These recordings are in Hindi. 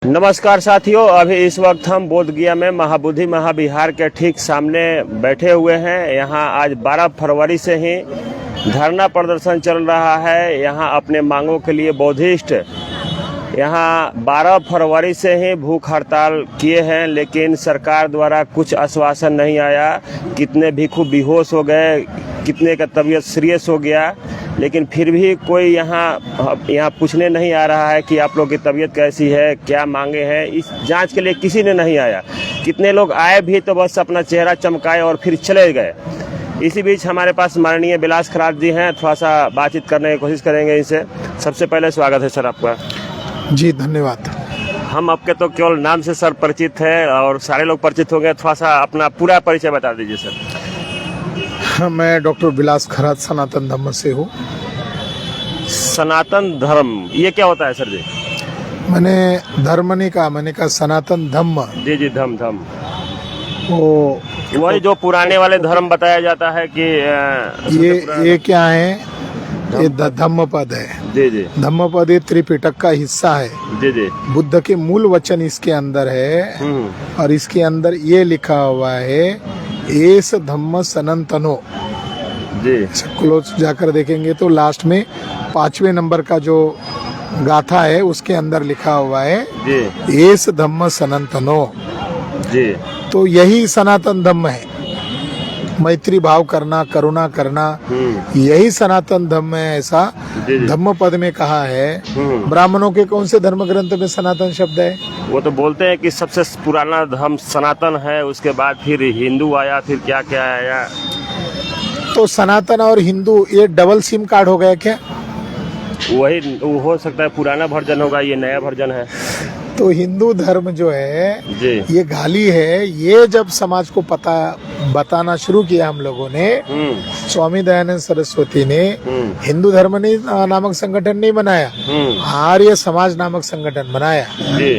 नमस्कार साथियों, अभी इस वक्त हम बोध गया में महाबोधि महाविहार के ठीक सामने बैठे हुए हैं। यहाँ आज 12 फरवरी से ही धरना प्रदर्शन चल रहा है। यहाँ अपने मांगों के लिए बौद्धिस्ट यहाँ 12 फरवरी से ही भूख हड़ताल किए हैं, लेकिन सरकार द्वारा कुछ आश्वासन नहीं आया। कितने भिक्षु बेहोश हो गए, कितने का तबीयत सीरियस हो गया, लेकिन फिर भी कोई यहाँ पूछने नहीं आ रहा है कि आप लोग की तबीयत कैसी है, क्या मांगे हैं। इस जांच के लिए किसी ने नहीं आया। कितने लोग आए भी तो बस अपना चेहरा चमकाए और फिर चले गए। इसी बीच हमारे पास माननीय बिलास खरात जी हैं, थोड़ा सा बातचीत करने की कोशिश करेंगे इनसे। सबसे पहले स्वागत है सर आपका। जी धन्यवाद। हम आपके तो केवल नाम से सर परिचित है और सारे लोग परिचित हो गए। थोड़ा सा अपना पूरा परिचय बता दीजिए सर। मैं डॉक्टर बिलास खरात सनातन धर्म से हूँ। सनातन धर्म ये क्या होता है सर जी? मैंने धर्म नहीं कहा, मैंने कहा सनातन धम्म। जी जी, धम वो वही जो पुराने वाले धर्म बताया जाता है कि ये क्या है, ये धम्म पद है। जी जी धम्म पद ये त्रिपिटक का हिस्सा है। जी जी। बुद्ध के मूल वचन इसके अंदर है और इसके अंदर ये लिखा हुआ है, एस धम्म सनातनो। जी। क्लोज जाकर देखेंगे तो लास्ट में 5वें नंबर का जो गाथा है उसके अंदर लिखा हुआ है जी। एस धम्म सनातनो। जी। तो यही सनातन धम्म है, मैत्री भाव करना, करुणा करना, यही सनातन धम्म है। ऐसा धम्म पद में कहा है। ब्राह्मणों के कौन से धर्म ग्रंथ में सनातन शब्द है? वो तो बोलते हैं कि सबसे पुराना धर्म सनातन है, उसके बाद फिर हिंदू आया, फिर क्या क्या आया। तो सनातन और हिंदू ये डबल सिम कार्ड हो गया क्या? वही हो सकता है, पुराना वर्जन होगा, ये नया वर्जन है। तो हिंदू धर्म जो है जी। ये गाली है। ये जब समाज को पता बताना शुरू किया हम लोगों ने, स्वामी दयानंद सरस्वती ने हिंदू धर्म नामक संगठन नहीं बनाया, आर्य समाज नामक संगठन बनाया जी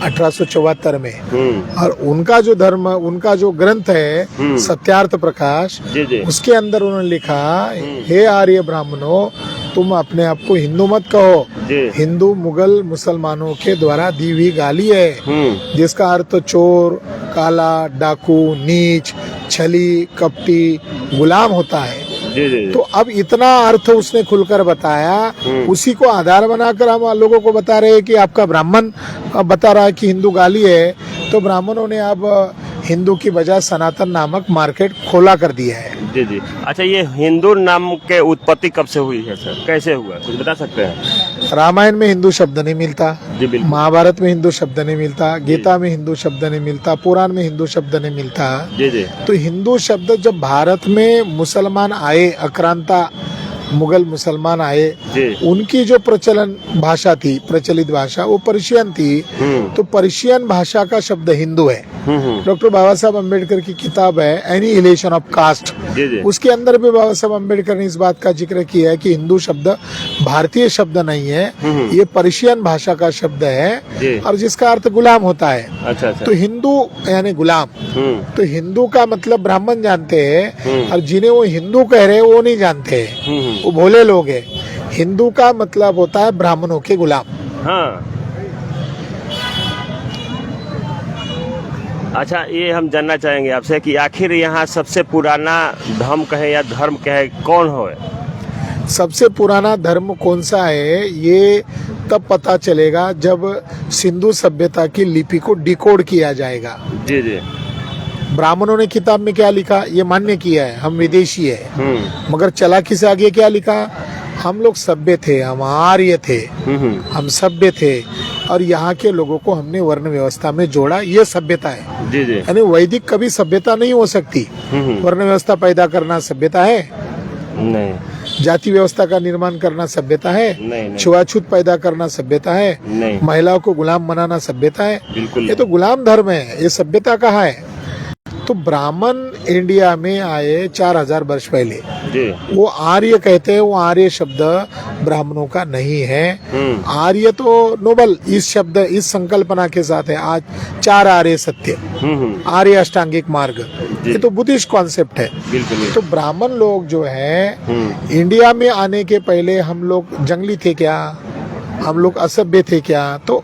1874 में। और उनका जो धर्म, उनका जो ग्रंथ है सत्यार्थ प्रकाश, जी जी। उसके अंदर उन्होंने लिखा, हे आर्य ब्राह्मणों, तुम अपने आप को हिंदू मत कहो। हिंदू मुगल मुसलमानों के द्वारा दी हुई गाली है, जिसका अर्थ चोर, काला, डाकू, नीच, छली, कपटी, गुलाम होता है। जी। तो अब इतना अर्थ उसने खुलकर बताया, उसी को आधार बनाकर हम लोगों को बता रहे हैं कि आपका ब्राह्मण बता रहा है कि हिंदू गाली है। तो ब्राह्मणों ने अब हिंदू की बजाय सनातन नामक मार्केट खोला कर दिया है। जी जी। अच्छा, ये हिंदू नाम के उत्पत्ति कब से हुई है सर, कैसे हुआ, कुछ बता सकते हैं? रामायण में हिंदू शब्द नहीं मिलता, जी बिल्कुल। महाभारत में हिंदू शब्द नहीं मिलता, गीता में हिंदू शब्द नहीं मिलता, पुराण में हिंदू शब्द नहीं मिलता। जी जी। तो हिंदू शब्द जब भारत में मुसलमान आए, आक्रांता मुगल मुसलमान आए, उनकी जो प्रचलन भाषा थी, प्रचलित भाषा, वो पर्शियन थी। तो पर्शियन भाषा का शब्द हिंदू है। डॉक्टर बाबा साहब अम्बेडकर की किताब है एनिहिलेशन ऑफ कास्ट, उसके अंदर भी बाबा साहब अम्बेडकर ने इस बात का जिक्र किया है कि हिंदू शब्द भारतीय शब्द नहीं है, ये पर्शियन भाषा का शब्द है और जिसका अर्थ गुलाम होता है। अच्छा। तो हिंदू यानी गुलाम। तो हिंदू का मतलब ब्राह्मण जानते हैं और जिन्हें वो हिंदू कह रहे हैं वो नहीं जानते हैं, वो भोले लोग हैं। हिंदू का मतलब होता है ब्राह्मणों के गुलाम। हाँ। अच्छा, ये हम जानना चाहेंगे आपसे कि आखिर यहाँ सबसे पुराना धर्म कहे या धर्म कहे कौन हो? सबसे पुराना धर्म कौन सा है ये तब पता चलेगा जब सिंधु सभ्यता की लिपि को डिकोड किया जाएगा। जी जी। ब्राह्मणों ने किताब में क्या लिखा ये मान्य किया है, हम विदेशी है, मगर चालाकी से आगे क्या लिखा, हम लोग सभ्य थे, हम आर्य थे, हम सभ्य थे और यहाँ के लोगों को हमने वर्ण व्यवस्था में जोड़ा, ये सभ्यता है। जी जी। यानी वैदिक कभी सभ्यता नहीं हो सकती। वर्ण व्यवस्था पैदा करना सभ्यता है? नहीं। जाति व्यवस्था का निर्माण करना सभ्यता है? नहीं। छुआछूत पैदा करना सभ्यता है? नहीं। महिलाओं को गुलाम बनाना सभ्यता है? बिल्कुल। ये तो गुलाम धर्म है, ये सभ्यता कहाँ है? तो ब्राह्मण इंडिया में आए 4000 वर्ष पहले, वो आर्य कहते हैं, वो आर्य शब्द ब्राह्मणों का नहीं है। आर्य तो नोबल इस शब्द, इस संकल्पना के साथ है, आज 4 आर्य सत्य, आर्य अष्टांगिक मार्ग, ये तो बुद्धिस्ट कॉन्सेप्ट है। तो ब्राह्मण लोग जो है इंडिया में आने के पहले हम लोग जंगली थे क्या, हम लोग असभ्य थे क्या? तो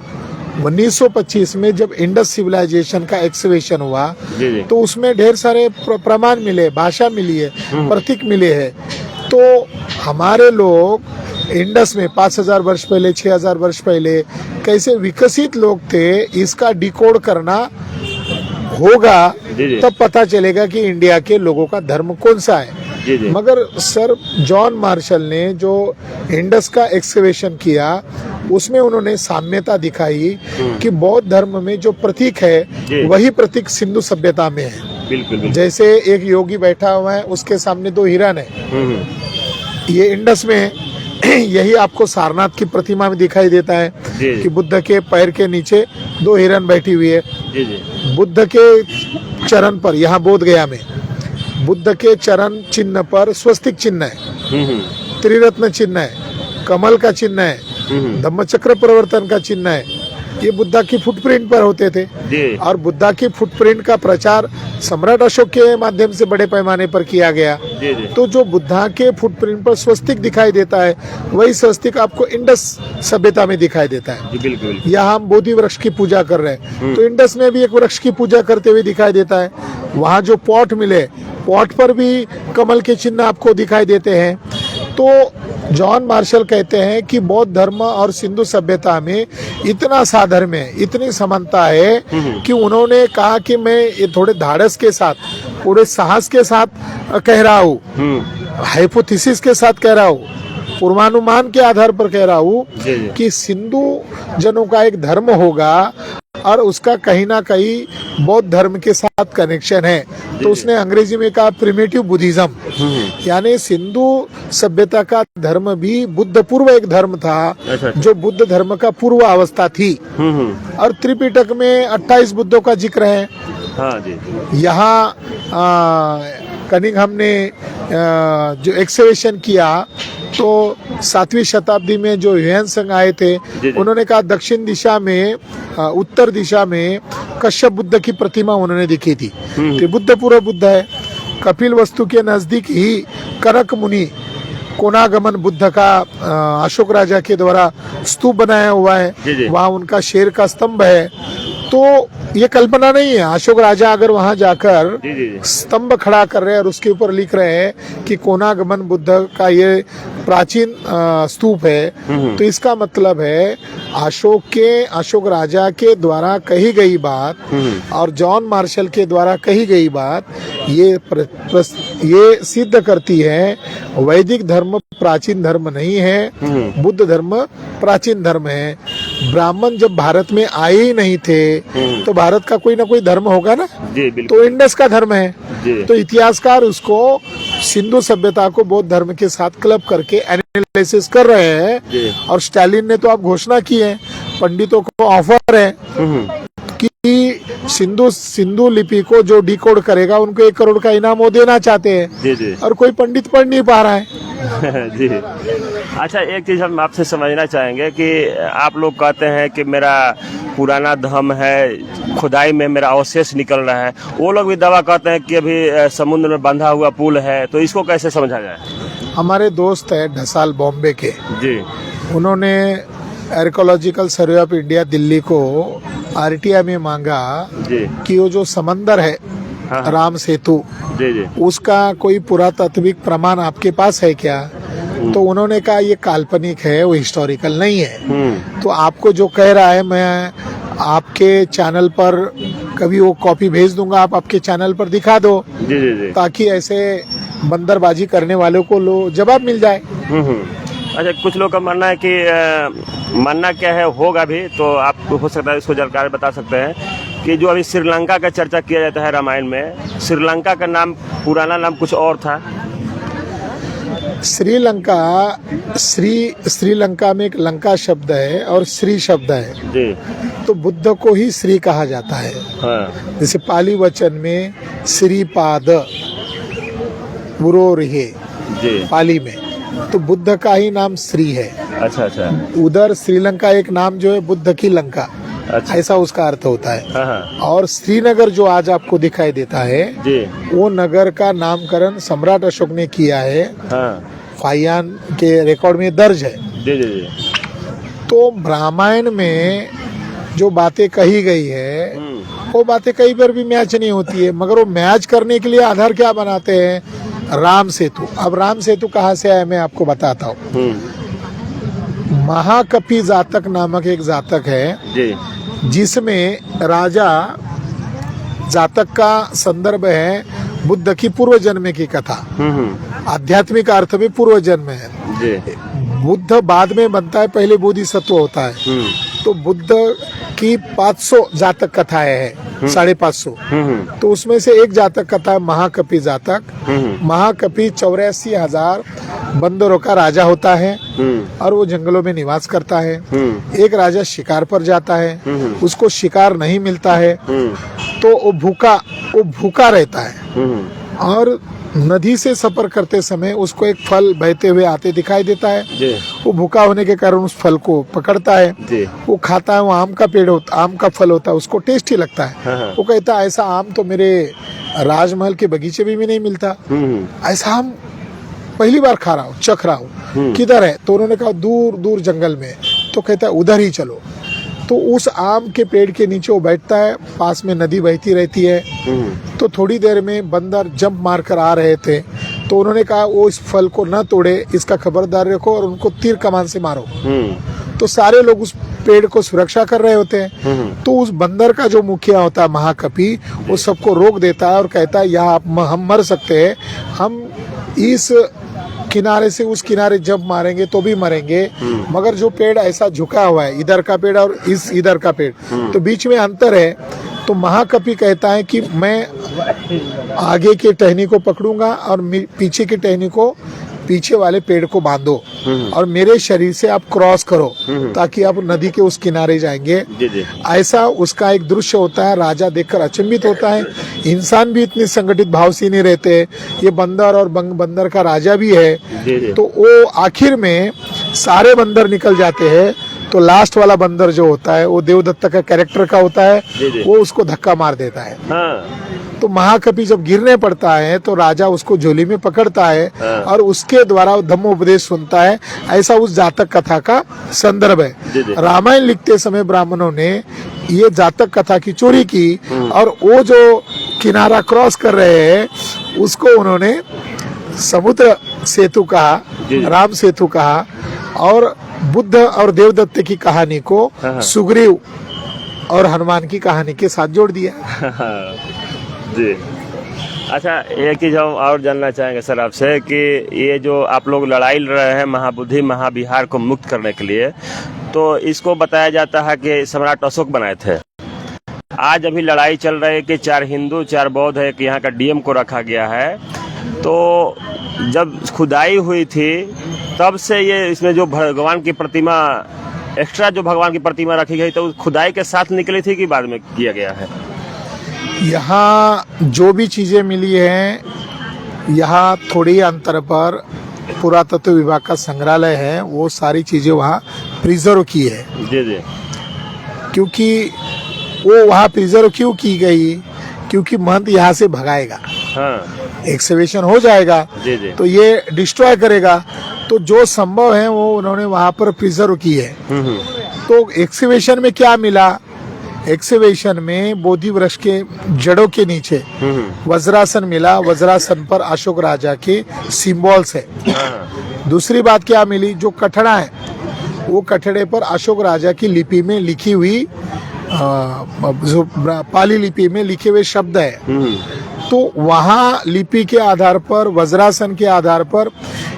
1925 में जब इंडस सिविलाइजेशन का एक्सकवेशन हुआ जी जी तो उसमें ढेर सारे प्रमाण मिले, भाषा मिली है, प्रतीक मिले हैं। तो हमारे लोग इंडस में 5000 वर्ष पहले, 6000 वर्ष पहले कैसे विकसित लोग थे, इसका डिकोड करना होगा, तब पता चलेगा कि इंडिया के लोगों का धर्म कौन सा है। जी जी मगर सर जॉन मार्शल ने जो इंडस का एक्सकवेशन किया उसमें उन्होंने साम्यता दिखाई कि बौद्ध धर्म में जो प्रतीक है वही प्रतीक सिंधु सभ्यता में है। बिल्कुल। जैसे एक योगी बैठा हुआ है, उसके सामने 2 हिरन है, ये इंडस में है। यही आपको सारनाथ की प्रतिमा में दिखाई देता है कि बुद्ध के पैर के नीचे 2 हिरन बैठी हुई है। जी जी बुद्ध के चरण पर, यहाँ बोध गया में बुद्ध के चरण चिन्ह पर स्वस्तिक चिन्ह है, त्रिरत्न चिन्ह है, कमल का चिन्ह है, धम्मचक्र प्रवर्तन का चिन्ह है। ये बुद्धा की फुटप्रिंट पर होते थे जी। और बुद्धा की फुटप्रिंट का प्रचार सम्राट अशोक के माध्यम से बड़े पैमाने पर किया गया। जी जी तो जो बुद्धा के फुटप्रिंट पर स्वस्तिक दिखाई देता है वही स्वस्तिक आपको इंडस सभ्यता में दिखाई देता है। जी बिल्कुल। यहाँ हम बोधि वृक्ष की पूजा कर रहे हैं तो इंडस में भी एक वृक्ष की पूजा करते हुए दिखाई देता है। वहाँ जो पॉट मिले, पॉट पर भी कमल के चिन्ह आपको दिखाई देते हैं। तो जॉन मार्शल कहते हैं कि बौद्ध धर्म और सिंधु सभ्यता में इतना साधर्म है, इतनी समानता है कि उन्होंने कहा कि मैं ये थोड़े धाड़स के साथ, पूरे साहस के साथ कह रहा हूँ, हाइपोथेसिस के साथ कह रहा हूँ, पूर्वानुमान के आधार पर कह रहा हूँ कि सिंधु जनों का एक धर्म होगा और उसका कहीं ना कहीं बौद्ध धर्म के साथ कनेक्शन है। तो उसने अंग्रेजी में कहा प्रिमिटिव बुद्धिज्म, यानी सिंधु सभ्यता का धर्म भी बुद्ध पूर्व एक धर्म था जो बुद्ध धर्म का पूर्व अवस्था थी। और त्रिपिटक में 28 बुद्धों का जिक्र है। हाँ जी। यहाँ कनिंघम ने जो एक्सकवेशन किया तो 7वीं शताब्दी में जो ह्वेनसांग आए थे उन्होंने कहा दक्षिण दिशा में, उत्तर दिशा में कश्यप बुद्ध की प्रतिमा उन्होंने दिखी थी। तो बुद्ध पूर्व बुद्ध है। कपिल वस्तु के नजदीक ही करक मुनि कोनागमन बुद्ध का अशोक राजा के द्वारा स्तूप बनाया हुआ है, वहाँ उनका शेर का स्तंभ है। तो ये कल्पना नहीं है, अशोक राजा अगर वहां जाकर स्तंभ खड़ा कर रहे हैं और उसके ऊपर लिख रहे हैं कि कोनागमन बुद्ध का ये प्राचीन स्तूप है, तो इसका मतलब है अशोक राजा के द्वारा कही गई बात और जॉन मार्शल के द्वारा कही गई बात ये सिद्ध करती है वैदिक धर्म प्राचीन धर्म नहीं है, बुद्ध धर्म प्राचीन धर्म है। ब्राह्मण जब भारत में आए ही नहीं थे तो भारत का कोई ना कोई धर्म होगा ना, तो इंडस का धर्म है। तो इतिहासकार उसको सिंधु सभ्यता को बौद्ध धर्म के साथ क्लब करके एनालिसिस कर रहे हैं। और स्टालिन ने तो आप घोषणा की है, पंडितों को ऑफर है कि सिंधु लिपि को जो डिकोड करेगा उनको 1 करोड़ का इनाम वो देना चाहते हैं। और कोई पंडित पढ़ नहीं पा रहा है। जी। अच्छा, एक चीज हम आपसे समझना चाहेंगे कि आप लोग कहते हैं कि मेरा पुराना धर्म है, खुदाई में मेरा अवशेष निकल रहा है, वो लोग भी दावा करते हैं कि अभी समुद्र में बंधा हुआ पुल है, तो इसको कैसे समझा जाए? हमारे दोस्त है ढसाल बॉम्बे के जी, उन्होंने archaeological survey of India Delhi को आरटीआई में मांगा कि वो जो समंदर है राम सेतु उसका कोई पुरातात्विक प्रमाण आपके पास है क्या? तो उन्होंने कहा ये काल्पनिक है, वो हिस्टोरिकल नहीं है। तो आपको जो कह रहा है मैं आपके चैनल पर कभी वो कॉपी भेज दूंगा, आप आपके चैनल पर दिखा दो ताकि ऐसे बंदरबाजी करने वालों को जवाब मिल जाए। अच्छा, कुछ लोग का मानना है कि मानना क्या है होगा भी, तो आप हो सकता है इसको जानकारी बता सकते हैं कि जो अभी श्रीलंका का चर्चा किया जाता है रामायण में, श्रीलंका का नाम पुराना नाम कुछ और था। श्रीलंका में एक लंका शब्द है और श्री शब्द है जी। तो बुद्ध को ही श्री कहा जाता है। हाँ। जैसे पाली वचन में श्रीपाद पुरोरिहे पाली में, तो बुद्ध का ही नाम श्री है। अच्छा। उधर श्रीलंका एक नाम जो है बुद्ध की लंका, ऐसा उसका अर्थ होता है। हाँ। और श्रीनगर जो आज आपको दिखाई देता है जी, वो नगर का नामकरण सम्राट अशोक ने किया है। हाँ। फाहियान के रिकॉर्ड में दर्ज है। जी। तो रामायण में जो बातें कही गई है वो बातें कहीं पर भी मैच नहीं होती है, मगर वो मैच करने के लिए आधार क्या बनाते हैं? राम सेतु। अब राम सेतु कहाँ से आया मैं आपको बताता हूँ। महाकपि जातक नामक एक जातक है जी जिसमें राजा जातक का संदर्भ है बुद्ध की पूर्व जन्म की कथा। आध्यात्मिक अर्थ में पूर्व जन्म है। जी बुद्ध बाद में बनता है, पहले बोधिसत्व होता है। तो बुद्ध की 500 जातक कथाएं हैं, 550। तो उसमें से एक जातक कथा है महाकपि जातक। महाकपि 84,000 बंदरों का राजा होता है और वो जंगलों में निवास करता है। एक राजा शिकार पर जाता है, उसको शिकार नहीं मिलता है तो वो भूखा रहता है और नदी से सफर करते समय उसको एक फल बहते हुए आते दिखाई देता है। वो भूखा होने के कारण उस फल को पकड़ता है, वो खाता है। वो आम का पेड़ होता, आम का फल होता है, उसको टेस्टी लगता है। वो कहता है ऐसा आम तो मेरे राजमहल के बगीचे में भी नहीं मिलता, ऐसा आम पहली बार खा रहा हूँ, चख रहा हूँ। किधर है? तो उन्होंने कहा दूर दूर जंगल में। तो कहता है उधर ही चलो। तो उस आम के पेड़ के नीचे वो बैठता है, पास में नदी बहती रहती है। तो थोड़ी देर में बंदर जंप मारकर आ रहे थे, तो उन्होंने कहा वो इस फल को न तोड़े, इसका खबरदार रखो और उनको तीर कमान से मारो। तो सारे लोग उस पेड़ को सुरक्षा कर रहे होते हैं। तो उस बंदर का जो मुखिया होता है महाकपि, वो सबको रोक देता है और कहता है यहाँ हम मर सकते हैं, हम इस किनारे से उस किनारे जंप मारेंगे तो भी मरेंगे, मगर जो पेड़ ऐसा झुका हुआ है, इधर का पेड़ और इधर का पेड़, तो बीच में अंतर है। तो महाकपि कहता है कि मैं आगे के टहनी को पकड़ूंगा और पीछे की टहनी को, पीछे वाले पेड़ को बांधो और मेरे शरीर से आप क्रॉस करो ताकि आप नदी के उस किनारे जाएंगे। ऐसा उसका एक दृश्य होता है। राजा देखकर अचंभित होता है। इंसान भी इतने संगठित भाव से नहीं रहते, ये बंदर और बंदर का राजा भी है। तो वो आखिर में सारे बंदर निकल जाते हैं, तो लास्ट वाला बंदर जो होता है वो देवदत्त का कैरेक्टर का होता है, वो उसको धक्का मार देता है। तो महाकपि जब गिरने पड़ता है तो राजा उसको झोली में पकड़ता है और उसके द्वारा धम्मोपदेश सुनता है। ऐसा उस जातक कथा का संदर्भ है। रामायण लिखते समय ब्राह्मणों ने ये जातक कथा की चोरी की और वो जो किनारा क्रॉस कर रहे हैं उसको उन्होंने समुद्र सेतु कहा, राम सेतु कहा, और बुद्ध और देवदत्त की कहानी को सुग्रीव और हनुमान की कहानी के साथ जोड़ दिया। जी अच्छा, एक चीज हम और जानना चाहेंगे सर आपसे कि ये जो आप लोग लड़ाई लड़ रहे हैं महाबुद्धि महाविहार को मुक्त करने के लिए, तो इसको बताया जाता है कि सम्राट अशोक बनाए थे। आज अभी लड़ाई चल रही है कि 4 हिंदू 4 बौद्ध है कि यहाँ का डीएम को रखा गया है। तो जब खुदाई हुई थी तब से ये इसमें जो भगवान की प्रतिमा एक्स्ट्रा जो भगवान की प्रतिमा रखी गई, तो खुदाई के साथ निकली थी कि बाद में किया गया है? यहाँ जो भी चीजें मिली हैं, यहाँ थोड़ी अंतर पर पुरातत्व विभाग का संग्रहालय है, वो सारी चीजें वहाँ प्रिजर्व की है। जी क्योंकि वो वहाँ प्रिजर्व क्यों की गई? क्योंकि महंत यहाँ से भगाएगा, एक्सकवेशन हो जाएगा तो ये डिस्ट्रॉय करेगा। तो जो संभव है वो उन्होंने वहाँ पर प्रिजर्व की है। तो एक्सकवेशन में क्या मिला? एक्सकवेशन में बोधि वृक्ष के जड़ों के नीचे वज्रासन मिला। वज्रासन पर अशोक राजा के सिंबल्स है। दूसरी बात क्या मिली? जो कठड़ा है, वो कठड़े पर अशोक राजा की लिपि में लिखी हुई, जो पाली लिपि में लिखे हुए शब्द है। तो वहाँ लिपि के आधार पर, वज्रासन के आधार पर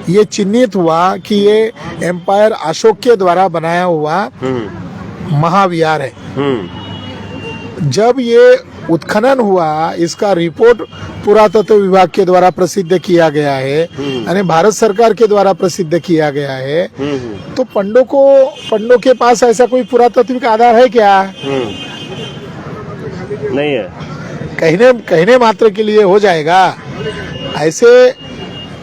ये चिन्हित हुआ कि ये एम्पायर अशोक के द्वारा बनाया हुआ महाविहार है। जब ये उत्खनन हुआ, इसका रिपोर्ट पुरातत्व विभाग के द्वारा प्रसिद्ध किया गया है, यानी भारत सरकार के द्वारा प्रसिद्ध किया गया है। तो पंडों के पास ऐसा कोई पुरातात्विक आधार है क्या? नहीं है। कहने मात्र के लिए हो जाएगा। ऐसे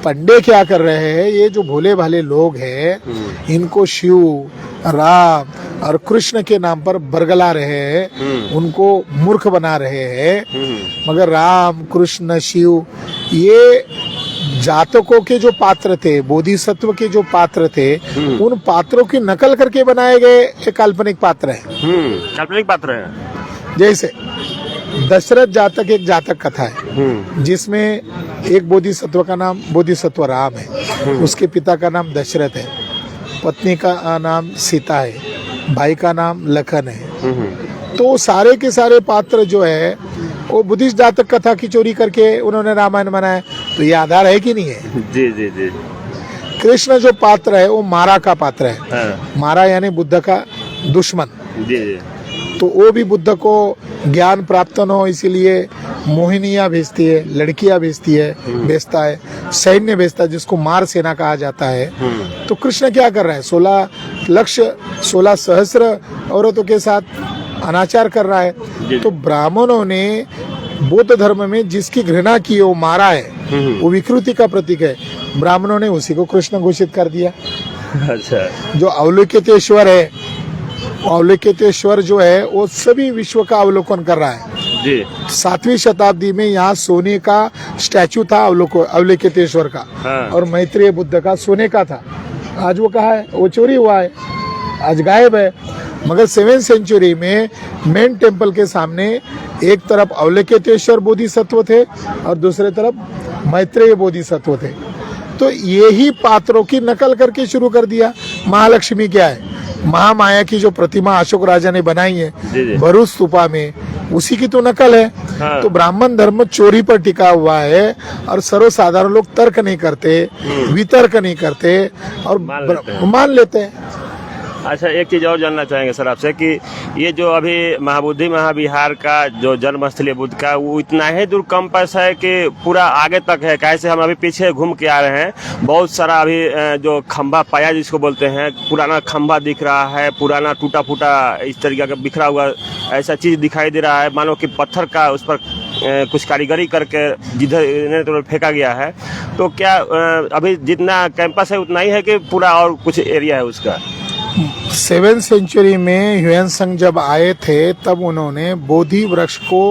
पंडे क्या कर रहे हैं? ये जो भोले भाले लोग हैं, इनको शिव, राम और कृष्ण के नाम पर बरगला रहे हैं, उनको मूर्ख बना रहे हैं। मगर राम, कृष्ण, शिव ये जातकों के जो पात्र थे, बोधिसत्व के जो पात्र थे, उन पात्रों की नकल करके बनाए गए एक काल्पनिक पात्र है। काल्पनिक पात्र है। जैसे दशरथ जातक एक जातक कथा है जिसमें एक बोधिसत्व का नाम बोधिसत्व राम है, उसके पिता का नाम दशरथ है, पत्नी का नाम सीता है, भाई का नाम लखन है। तो सारे के सारे पात्र जो है वो बुद्धिस्ट जातक कथा की चोरी करके उन्होंने रामायण बनाया। तो ये आधार है कि नहीं है? जी जी जी। कृष्ण जो पात्र है वो मारा का पात्र है। हाँ। मारा यानी बुद्ध का दुश्मन। जी जी। तो वो भी बुद्ध को ज्ञान प्राप्त न हो इसीलिए मोहिनियां भेजती है, लड़कियां भेजती है, भेजता है, सैन्य भेजता है जिसको मार सेना कहा जाता है। तो कृष्ण क्या कर रहा है? 16 सहस्र औरतों के साथ अनाचार कर रहा है। तो ब्राह्मणों ने बौद्ध धर्म में जिसकी घृणा की वो मारा है, वो विकृति का प्रतीक है। ब्राह्मणों ने उसी को कृष्ण घोषित कर दिया। अच्छा। जो अवलोकितेश्वर है, अवलोकितेश्वर जो है वो सभी विश्व का अवलोकन कर रहा है जी। 7वीं शताब्दी में यहाँ सोने का स्टैचू था अवलोकितेश्वर का। हाँ। और मैत्रेय बुद्ध का सोने का था। आज वो कहाँ है? वो चोरी हुआ है, आज गायब है। मगर 7वीं सेंचुरी में मेन टेम्पल के सामने एक तरफ अवलोकितेश्वर बोधिसत्व थे और दूसरे तरफ मैत्रेय बोधिसत्व थे। तो यही पात्रों की नकल करके शुरू कर दिया। महालक्ष्मी क्या है? महामाया की जो प्रतिमा अशोक राजा ने बनाई है भरूच स्तूपा में, उसी की तो नकल है। हाँ। तो ब्राह्मण धर्म चोरी पर टिका हुआ है और सर्वसाधारण लोग तर्क नहीं करते, वितर्क नहीं करते और मान लेते हैं। अच्छा, एक चीज़ और जानना चाहेंगे सर आपसे कि ये जो अभी महाबोधि महाविहार का जो जन्मस्थल बुद्ध का, वो इतना ही दूर कम पैसा है कि पूरा आगे तक है? कैसे हम अभी पीछे घूम के आ रहे हैं, बहुत सारा अभी जो खंभा पाया जिसको बोलते हैं, पुराना खंभा दिख रहा है, पुराना टूटा फूटा इस तरीके का बिखरा हुआ ऐसा चीज़ दिखाई दे रहा है, मानो कि पत्थर का उस पर कुछ कारीगरी करके जिधर तो फेंका गया है। तो क्या अभी जितना कैंपस है उतना ही है कि पूरा और कुछ एरिया है उसका? 7वीं सेंचुरी में ह्वेनसांग जब आए थे तब उन्होंने बोधि वृक्ष को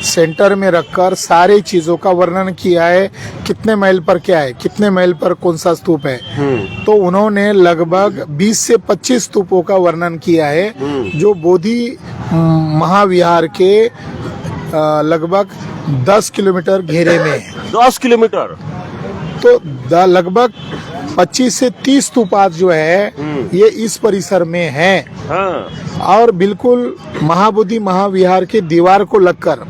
सेंटर में रखकर सारी चीजों का वर्णन किया है। कितने माइल पर क्या है, कितने माइल पर कौन सा स्तूप है। तो उन्होंने लगभग 20 से 25 स्तूपों का वर्णन किया है जो बोधि महाविहार के लगभग 10 किलोमीटर घेरे में है। 10 किलोमीटर? तो लगभग 25 से 30 स्तूपात जो है ये इस परिसर में है। हाँ। और बिल्कुल महाबोधि महाविहार की दीवार को लगकर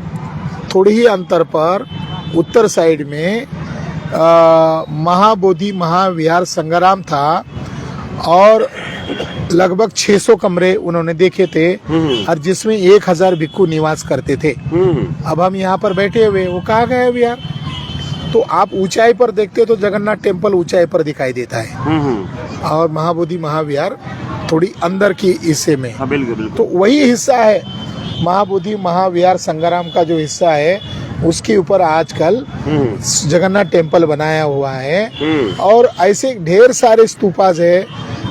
थोड़ी ही अंतर पर उत्तर साइड में महाबोधि महाविहार संग्राम था और लगभग 600 कमरे उन्होंने देखे थे और जिसमें 1000 भिक्खु निवास करते थे। अब हम यहाँ पर बैठे हुए, वो कहाँ गए विहार? तो आप ऊंचाई पर देखते तो जगन्नाथ टेम्पल ऊंचाई पर दिखाई देता है और महाबोधि महाविहार थोड़ी अंदर की हिस्से में। हाँ, बिल्कुल। तो वही हिस्सा है महाबोधि महाविहार संग्राम का जो हिस्सा है, उसके ऊपर आजकल जगन्नाथ टेम्पल बनाया हुआ है। और ऐसे ढेर सारे स्तूपास है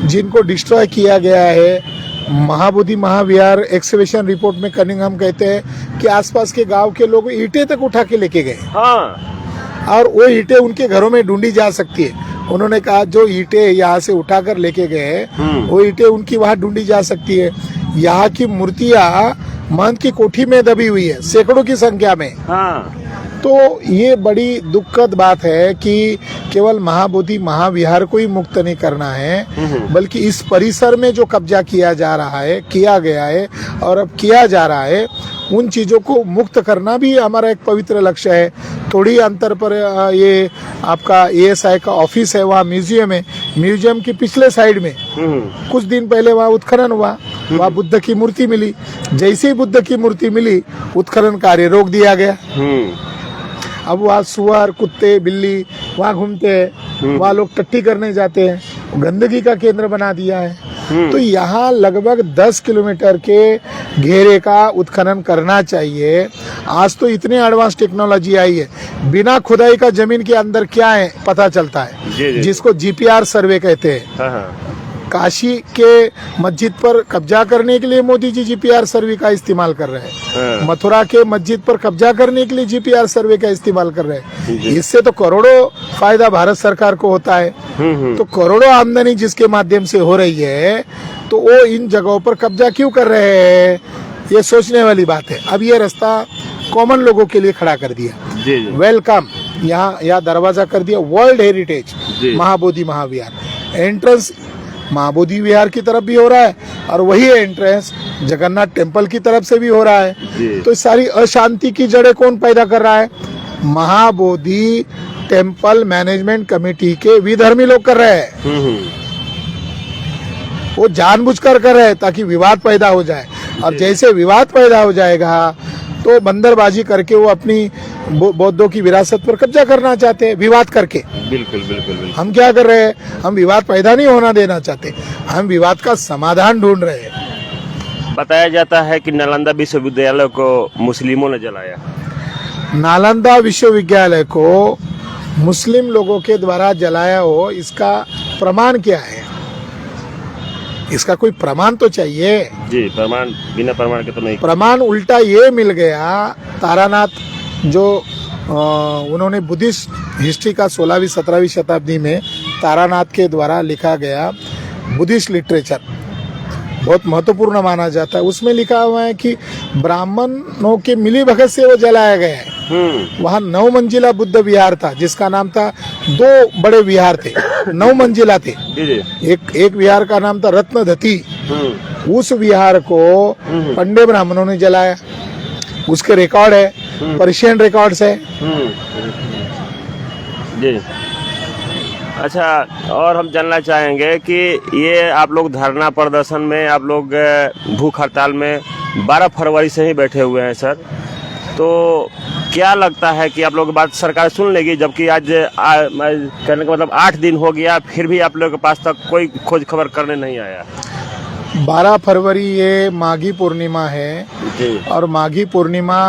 जिनको डिस्ट्रॉय किया गया है। महाबोधि महाविहार एक्सकवेशन रिपोर्ट में कनिंघम कहते हैं कि आसपास के गांव के लोग ईंटें तक उठा के लेके गए। हाँ। और वो ईंटें उनके घरों में ढूंढी जा सकती है। उन्होंने कहा जो ईंटें यहाँ से उठाकर लेके गए वो ईंटें उनकी वहाँ ढूंढी जा सकती है। यहाँ की मूर्तियाँ महंत की कोठी में दबी हुई है, सैकड़ों की संख्या में। हाँ। तो ये बड़ी दुखद बात है कि केवल महाबोधि महाविहार को ही मुक्त नहीं करना है, बल्कि इस परिसर में जो कब्जा किया जा रहा है, किया गया है और अब किया जा रहा है, उन चीजों को मुक्त करना भी हमारा एक पवित्र लक्ष्य है। थोड़ी अंतर पर ये आपका ASI का ऑफिस है, वहाँ म्यूजियम है। म्यूजियम के पिछले साइड में कुछ दिन पहले वहाँ उत्खनन हुआ, वहाँ बुद्ध की मूर्ति मिली। जैसे ही बुद्ध की मूर्ति मिली, उत्खनन कार्य रोक दिया गया। अब वहाँ सुअर, कुत्ते, बिल्ली वहाँ घूमते हैं, वहाँ लोग टट्टी करने जाते हैं, गंदगी का केंद्र बना दिया है। तो यहाँ लगभग 10 किलोमीटर के घेरे का उत्खनन करना चाहिए। आज तो इतनी एडवांस टेक्नोलॉजी आई है, बिना खुदाई का जमीन के अंदर क्या है पता चलता है, जिसको GPR सर्वे कहते हैं। काशी के मस्जिद पर कब्जा करने के लिए मोदी जी जीपीआर सर्वे का इस्तेमाल कर रहे हैं, मथुरा के मस्जिद पर कब्जा करने के लिए जीपीआर सर्वे का इस्तेमाल कर रहे हैं। इससे तो करोड़ों फायदा भारत सरकार को होता है। तो करोड़ों आमदनी जिसके माध्यम से हो रही है, तो वो इन जगहों पर कब्जा क्यों कर रहे हैं, ये सोचने वाली बात है। अब ये रास्ता कॉमन लोगों के लिए खड़ा कर दिया, वेलकम, यहाँ दरवाजा कर दिया वर्ल्ड हेरिटेज महाबोधि महाविहार। एंट्रेंस महाबोधि विहार की तरफ भी हो रहा है और वही एंट्रेंस जगन्नाथ टेम्पल की तरफ से भी हो रहा है। तो इस सारी अशांति की जड़ें कौन पैदा कर रहा है? महाबोधि टेम्पल मैनेजमेंट कमेटी के विधर्मी लोग कर रहे हैं। वो जानबूझकर कर रहे हैं ताकि विवाद पैदा हो जाए, और जैसे विवाद पैदा हो जाएगा तो बंदरबाजी करके वो अपनी बौद्धों की विरासत पर कब्जा करना चाहते हैं, विवाद करके। बिल्कुल बिल्कुल बिल्कुल। हम क्या कर रहे हैं? हम विवाद पैदा नहीं होना देना चाहते, हम विवाद का समाधान ढूंढ रहे हैं। बताया जाता है कि नालंदा विश्वविद्यालय को मुस्लिमों ने जलाया। नालंदा विश्वविद्यालय को मुस्लिम लोगों के द्वारा जलाया हो, इसका प्रमाण क्या है? इसका कोई प्रमाण तो चाहिए। जी, प्रमाण बिना प्रमाण के तो नहीं। प्रमाण उल्टा ये मिल गया, तारानाथ जो उन्होंने बुद्धिस्ट हिस्ट्री का 16वीं 17वीं शताब्दी में तारानाथ के द्वारा लिखा गया बुद्धिस्ट लिटरेचर बहुत महत्वपूर्ण माना जाता है। उसमें लिखा हुआ है कि ब्राह्मणों के मिली भगत से वो जलाया गया है। वहाँ 9 मंजिला बुद्ध विहार था, जिसका नाम था, 2 बड़े विहार थे, 9 मंजिला थे। एक विहार का नाम था रत्नधती। उस विहार को पंडे ब्राह्मणों ने जलाया, उसके रिकॉर्ड है, पर्शियन रिकॉर्ड्स है। जी। अच्छा, और हम जानना चाहेंगे कि ये आप लोग धरना प्रदर्शन में, आप लोग भूख हड़ताल में 12 फरवरी से ही बैठे हुए हैं सर, तो क्या लगता है कि आप लोग बात सरकार सुन लेगी? जबकि आज कहने का मतलब 8 दिन हो गया, फिर भी आप लोगों के पास तक कोई खोज खबर करने नहीं आया। 12 फरवरी ये माघी पूर्णिमा है, और माघी पूर्णिमा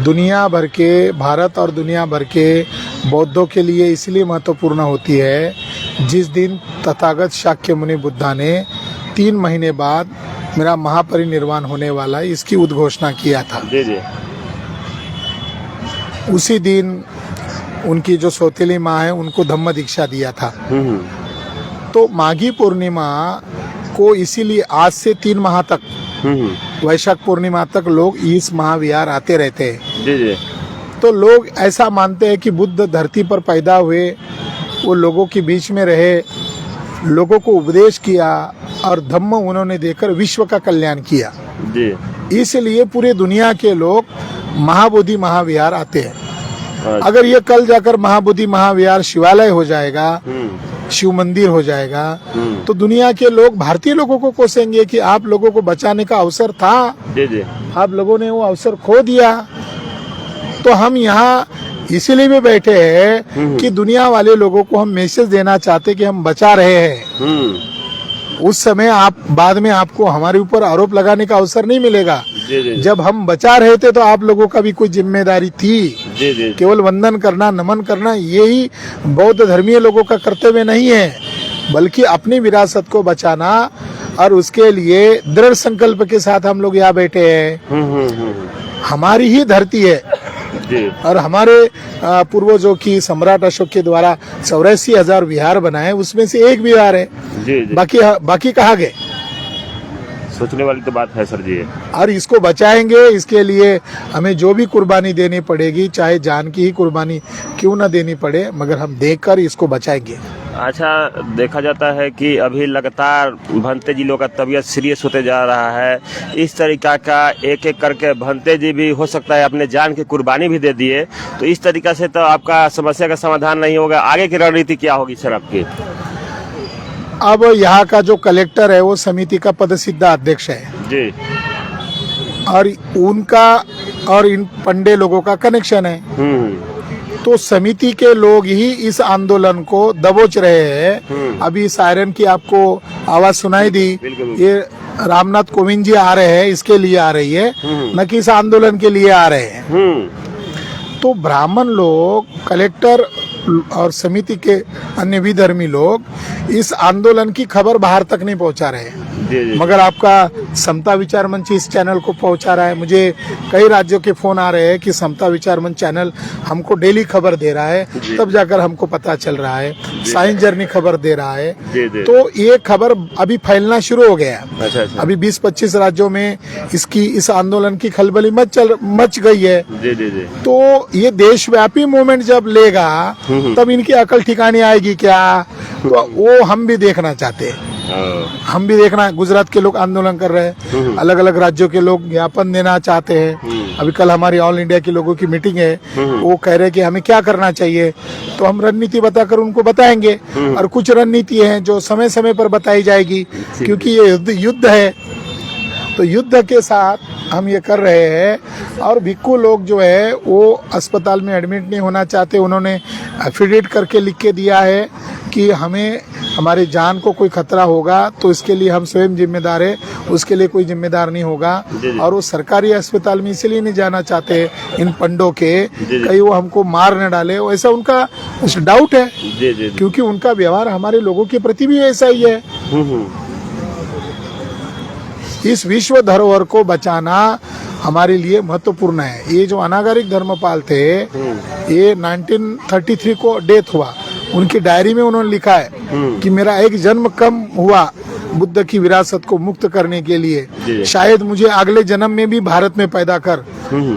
दुनिया भर के, भारत और दुनिया भर के बौद्धों के लिए इसलिए महत्वपूर्ण होती है, जिस दिन तथागत शाक्य मुनि बुद्धा ने 3 महीने बाद मेरा महापरिनिर्वाण होने वाला है, इसकी उद्घोषणा किया था। जी। उसी दिन उनकी जो सौतेली माँ है, उनको धम्म दीक्षा दिया था। तो माघी पूर्णिमा को इसीलिए आज से 3 माह तक, वैशाख पूर्णिमा तक लोग इस महाविहार आते रहते हैं। जी। तो लोग ऐसा मानते हैं कि बुद्ध धरती पर पैदा हुए, वो लोगों के बीच में रहे, लोगों को उपदेश किया और धम्म उन्होंने देकर विश्व का कल्याण किया। जी। इसलिए पूरे दुनिया के लोग महाबोधि महाविहार आते हैं। अगर ये कल जाकर महाबोधि महाविहार शिवालय हो जाएगा, शिव मंदिर हो जाएगा, तो दुनिया के लोग भारतीय लोगों को कोसेंगे कि आप लोगों को बचाने का अवसर था, आप लोगों ने वो अवसर खो दिया। तो हम यहाँ इसीलिए भी बैठे हैं कि दुनिया वाले लोगों को हम मैसेज देना चाहते कि हम बचा रहे हैं। उस समय आप बाद में आपको हमारे ऊपर आरोप लगाने का अवसर नहीं मिलेगा। जब हम बचा रहे थे तो आप लोगों का भी कोई जिम्मेदारी थी। केवल वंदन करना, नमन करना यही बौद्ध धर्मीय लोगों का कर्तव्य नहीं है, बल्कि अपनी विरासत को बचाना, और उसके लिए दृढ़ संकल्प के साथ हम लोग यहाँ बैठे हैं। हमारी ही धरती है, और हमारे पूर्वजों की सम्राट अशोक के द्वारा 84,000 विहार बनाए, उसमें से एक विहार है। बाकी कहाँ गए? सोचने वाली तो बात है सर जी। और इसको बचाएंगे, इसके लिए हमें जो भी कुर्बानी देनी पड़ेगी, चाहे जान की ही कुर्बानी क्यों ना देनी पड़े, मगर हम देकर इसको बचाएंगे। अच्छा, देखा जाता है कि अभी लगातार भंते जी लोग का तबीयत सीरियस होते जा रहा है। इस तरीका का एक एक करके भंते जी भी हो सकता है अपने जान की कुर्बानी भी दे दिए, तो इस तरीका से तो आपका समस्या का समाधान नहीं होगा। आगे की रणनीति क्या होगी सर आपकी? अब यहाँ का जो कलेक्टर है वो समिति का पदसिद्ध अध्यक्ष है जी, और उनका और इन पंडे लोगों का कनेक्शन है। तो समिति के लोग ही इस आंदोलन को दबोच रहे हैं। अभी सायरन की आपको आवाज सुनाई दी, ये रामनाथ कोविंद जी आ रहे हैं, इसके लिए आ रही है, न कि इस आंदोलन के लिए आ रहे हैं। तो ब्राह्मण लोग कलेक्टर और समिति के अन्य विधर्मी लोग इस आंदोलन की खबर बाहर तक नहीं पहुंचा रहे हैं। मगर आपका समता विचार मंच इस चैनल को पहुंचा रहा है। मुझे कई राज्यों के फोन आ रहे हैं कि समता विचार मंच चैनल हमको डेली खबर दे रहा है, तब जाकर हमको पता चल रहा है। साइंस जर्नी खबर दे रहा है। तो ये खबर अभी फैलना शुरू हो गया। अच्छा। अभी 20-25 राज्यों में इस आंदोलन की खलबली मच गई है। तो ये देशव्यापी मूवमेंट जब लेगा तब इनकी अकल ठिकाने आएगी क्या, तो वो हम भी देखना चाहते हैं। हम भी देखना, गुजरात के लोग आंदोलन कर रहे हैं, अलग अलग राज्यों के लोग ज्ञापन देना चाहते हैं। अभी कल हमारी ऑल इंडिया के लोगों की मीटिंग है, वो कह रहे हैं कि हमें क्या करना चाहिए, तो हम रणनीति बताकर उनको बताएंगे। और कुछ रणनीति हैं जो समय समय पर बताई जाएगी, क्योंकि ये युद्ध है। तो युद्ध के साथ हम ये कर रहे हैं। और भिक्खू लोग जो है वो अस्पताल में एडमिट नहीं होना चाहते। उन्होंने एफिडेविट करके लिख के दिया है कि हमें हमारी जान को कोई खतरा होगा तो इसके लिए हम स्वयं जिम्मेदार है, उसके लिए कोई जिम्मेदार नहीं होगा। और वो सरकारी अस्पताल में इसीलिए नहीं जाना चाहते इन पंडों के, कहीं वो हमको मार न डाले, ऐसा उनका डाउट है। क्योंकि उनका व्यवहार हमारे लोगों के प्रति भी ऐसा ही है। इस विश्व धरोहर को बचाना हमारे लिए महत्वपूर्ण है। ये जो अनागरिक धर्मपाल थे, ये 1933 को डेथ हुआ। उनकी डायरी में उन्होंने लिखा है कि मेरा एक जन्म कम हुआ बुद्ध की विरासत को मुक्त करने के लिए, शायद मुझे अगले जन्म में भी भारत में पैदा कर।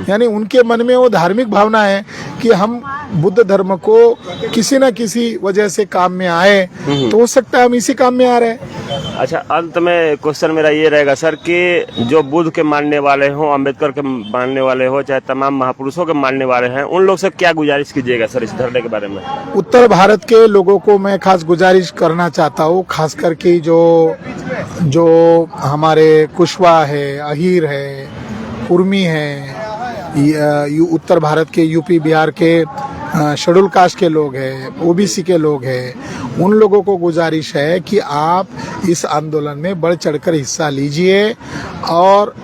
यानी उनके मन में वो धार्मिक भावना है कि हम बुद्ध धर्म को किसी न किसी वजह से काम में आए, तो हो सकता है हम इसी काम में आ रहे हैं। अच्छा, अंत में क्वेश्चन मेरा ये रहेगा सर कि जो बुद्ध के मानने वाले हो, अम्बेडकर के मानने वाले हो, चाहे तमाम महापुरुषों के मानने वाले हैं, उन लोग से क्या गुजारिश कीजिएगा सर इस धरने के बारे में? उत्तर भारत के लोगों को मैं खास गुजारिश करना चाहता हूँ, खास करके जो हमारे कुशवा है, अहीर है, कुर्मी है, उत्तर भारत के यूपी बिहार के शेड्यूल कास्ट के लोग हैं, ओबीसी के लोग हैं, उन लोगों को गुजारिश है कि आप इस आंदोलन में बढ़ चढ़कर हिस्सा लीजिए और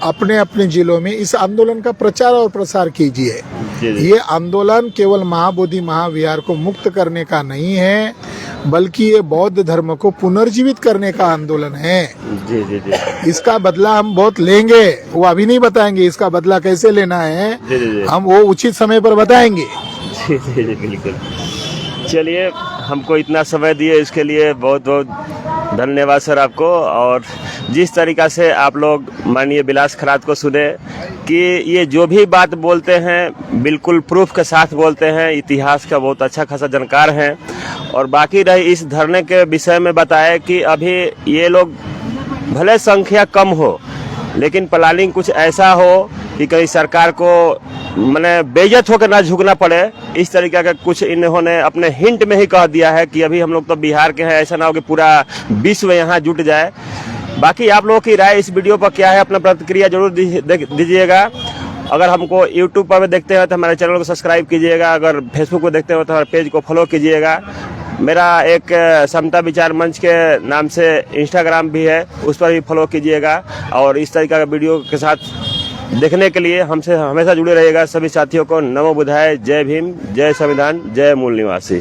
अपने अपने जिलों में इस आंदोलन का प्रचार और प्रसार कीजिए। ये आंदोलन केवल महाबोधि महाविहार को मुक्त करने का नहीं है, बल्कि ये बौद्ध धर्म को पुनर्जीवित करने का आंदोलन है। इसका बदला हम बहुत लेंगे, वो अभी नहीं बताएंगे। इसका बदला कैसे लेना है हम वो उचित समय पर बताएंगे। बिल्कुल। चलिए, हमको इतना समय दिए इसके लिए बहुत बहुत धन्यवाद सर आपको। और जिस तरीका से आप लोग माननीय विलास खरात को सुने कि ये जो भी बात बोलते हैं बिल्कुल प्रूफ के साथ बोलते हैं, इतिहास का बहुत अच्छा खासा जानकार हैं। और बाकी रही इस धरने के विषय में बताए कि अभी ये लोग भले संख्या कम हो, लेकिन प्लानिंग कुछ ऐसा हो कि कहीं सरकार को मैंने बेइज्जत होकर ना झुकना पड़े, इस तरीके का कुछ इन्होंने अपने हिंट में ही कह दिया है कि अभी हम लोग तो बिहार के हैं, ऐसा ना हो कि पूरा विश्व यहाँ जुट जाए। बाकी आप लोगों की राय इस वीडियो पर क्या है, अपना प्रतिक्रिया जरूर दीजिएगा। अगर हमको यूट्यूब पर देखते हो तो हमारे चैनल को सब्सक्राइब कीजिएगा, अगर फेसबुक पर देखते हो तो हमारे पेज को फॉलो कीजिएगा। मेरा एक समता विचार मंच के नाम से इंस्टाग्राम भी है, उस पर भी फॉलो कीजिएगा। और इस तरीके का वीडियो के साथ देखने के लिए हमसे हमेशा जुड़े रहिएगा। सभी साथियों को नमो बुद्धाय, जय भीम, जय संविधान, जय मूल निवासी।